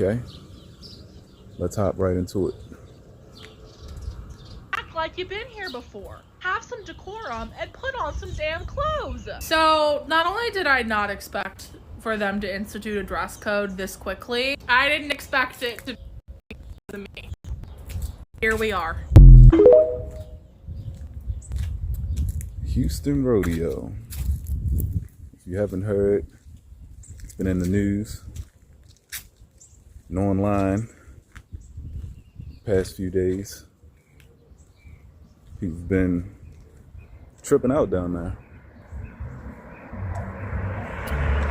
Okay, let's hop right into it. Act like you've been here before. Have some decorum and put on some damn clothes. So, not only did I not expect for them to institute a dress code this quickly, I didn't expect it to be me. Here we are. Houston Rodeo. If you haven't heard, it's been in the news and online past few days. People have been tripping out down there.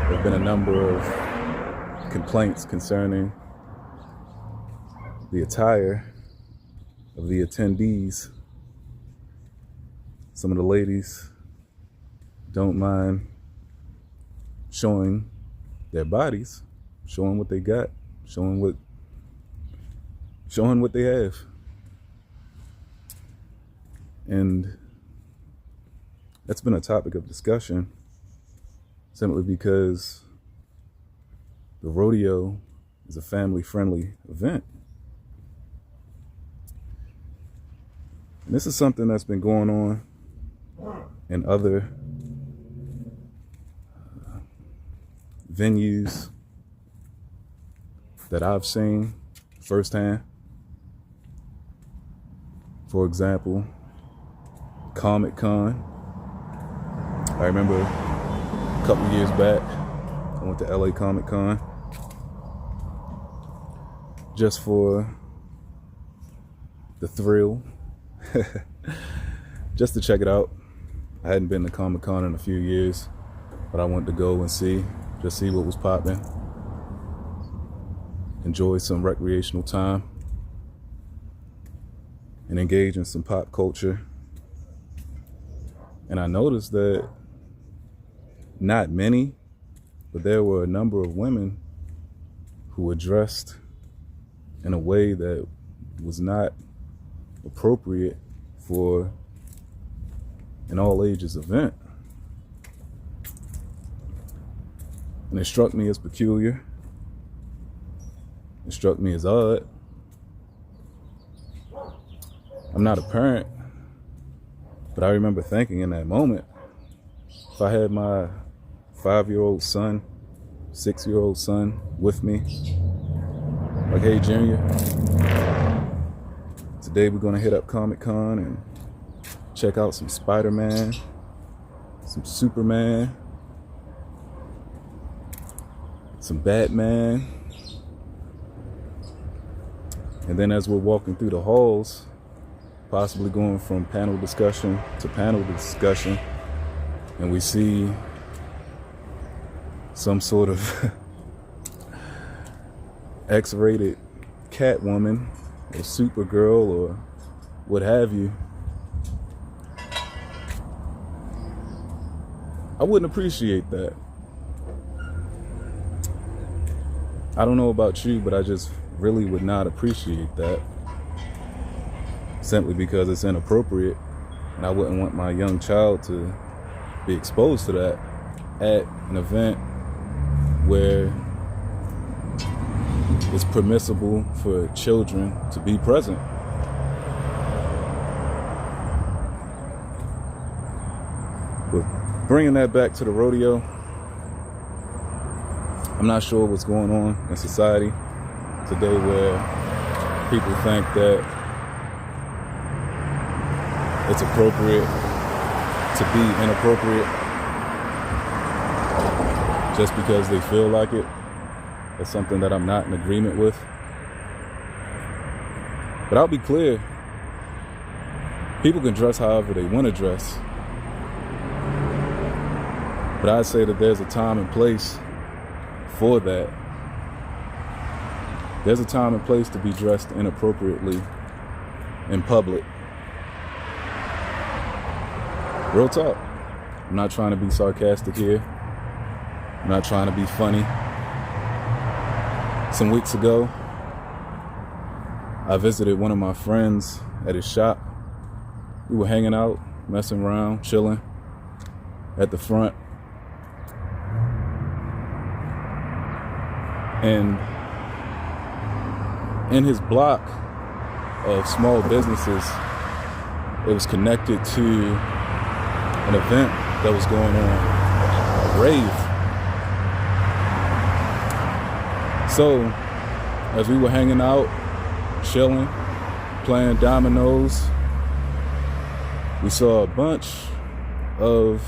There have been a number of complaints concerning the attire of the attendees. Some of the ladies don't mind showing their bodies, showing what they got, showing what they have. And that's been a topic of discussion simply because the rodeo is a family-friendly event. And this is something that's been going on in other venues that I've seen firsthand. For example, Comic-Con. I remember a couple years back, I went to LA Comic-Con just for the thrill, just to check it out. I hadn't been to Comic-Con in a few years, but I wanted to go and see what was popping. Enjoy some recreational time and engage in some pop culture. And I noticed that not many, but there were a number of women who were dressed in a way that was not appropriate for an all ages event. And it struck me as peculiar. It struck me as odd. I'm not a parent, but I remember thinking in that moment, if I had my 5-year-old son, 6-year-old son with me, like, hey, Junior, today we're gonna hit up Comic-Con and check out some Spider-Man, some Superman, some Batman. And then as we're walking through the halls, possibly going from panel discussion to panel discussion, and we see some sort of X-rated Catwoman or Supergirl or what have you, I wouldn't appreciate that. I don't know about you, but I just really would not appreciate that, simply because it's inappropriate, and I wouldn't want my young child to be exposed to that at an event where it's permissible for children to be present. But bringing that back to the rodeo, I'm not sure what's going on in society today where people think that it's appropriate to be inappropriate just because they feel like it. That's something that I'm not in agreement with. But I'll be clear, people can dress however they want to dress. But I'd say that there's a time and place for that. There's a time and place to be dressed inappropriately in public. Real talk. I'm not trying to be sarcastic here. I'm not trying to be funny. Some weeks ago, I visited one of my friends at his shop. We were hanging out, messing around, chilling at the front. And in his block of small businesses, it was connected to an event that was going on, a rave. So, as we were hanging out, chilling, playing dominoes, we saw a bunch of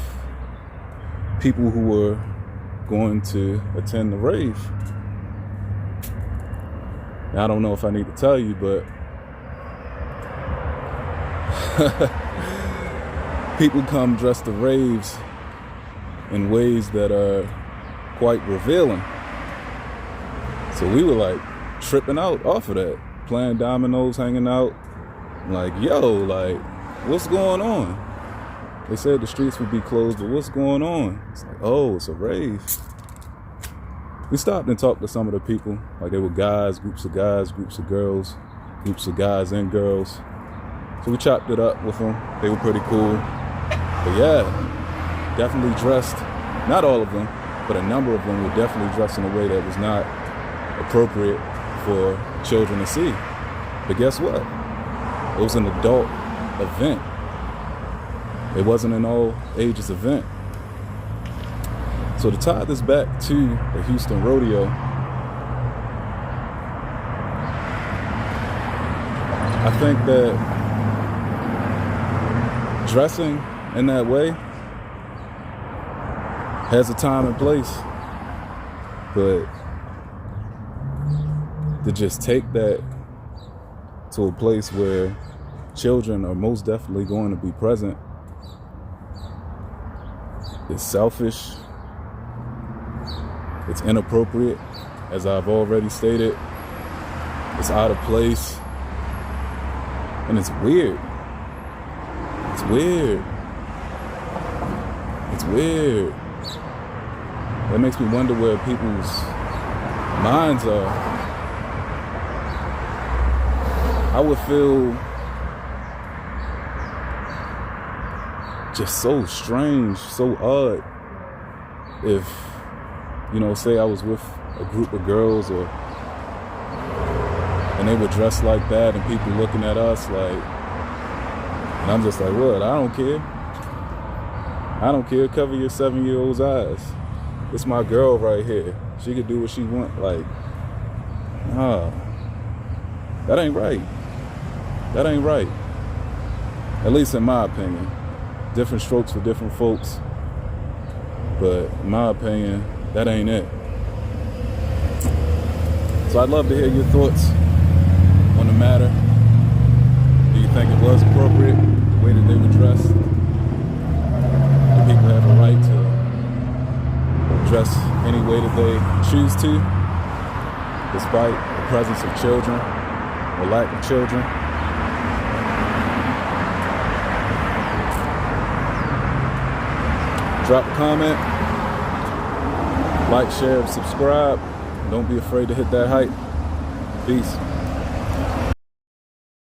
people who were going to attend the rave. Now, I don't know if I need to tell you, but people come dressed to raves in ways that are quite revealing. So we were like tripping out off of that, playing dominoes, hanging out, like, yo, like, what's going on? They said the streets would be closed, but what's going on? It's like, oh, it's a rave. We stopped and talked to some of the people. Like, they were guys, groups of girls, groups of guys and girls. So we chopped it up with them. They were pretty cool. But yeah, definitely dressed. Not all of them, but a number of them were definitely dressed in a way that was not appropriate for children to see. But guess what? It was an adult event. It wasn't an all ages event. So to tie this back to the Houston Rodeo, I think that dressing in that way has a time and place, but to just take that to a place where children are most definitely going to be present is selfish. It's inappropriate, as I've already stated. It's out of place. And it's weird. It's weird. It's weird. That makes me wonder where people's minds are. I would feel just so strange, so odd if, you know, say I was with a group of girls and they were dressed like that and people looking at us like, and I'm just like, what? I don't care. I don't care. Cover your 7-year-old's eyes. It's my girl right here. She could do what she want. Like, nah, that ain't right. That ain't right. At least in my opinion. Different strokes for different folks. But in my opinion, that ain't it. So I'd love to hear your thoughts on the matter. Do you think it was appropriate, the way that they were dressed? Do people have a right to dress any way that they choose to, despite the presence of children or lack of children? Drop a comment, like, share, subscribe. Don't be afraid to hit that hype. Peace.